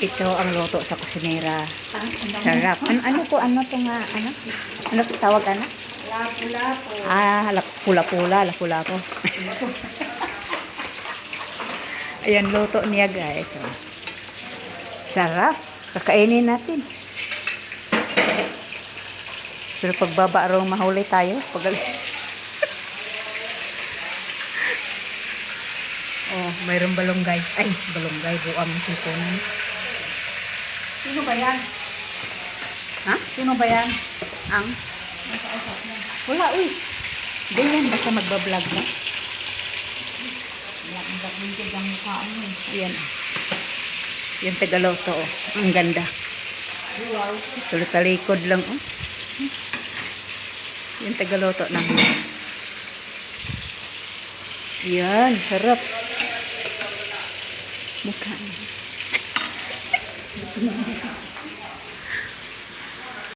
Ito ang luto sa kusinera. Sarap. Ano po, ano to nga, ano? Ano po tawag, ano? Lapu-lapu. Pula-pula, lapu-lapu. Ayan, luto niya, guys. Oh. Sarap. Kakainin natin. Pero pagbaba raw mahuli tayo. Oh, mayroong balonggay. Ay, balonggay. Buang sipunan. Sino ba yan? Ha? Sino ba yan? Ang? Nakausap mo. Wala, uy. Ganyan, basta magbablog na. Wala kang gagawin ang mukha mo. Ayan. Yung tagaloto, oh. Ang ganda. Wow. Talikod lang, oh. Yung tagaloto namin. Yan, sarap. Mukha niya.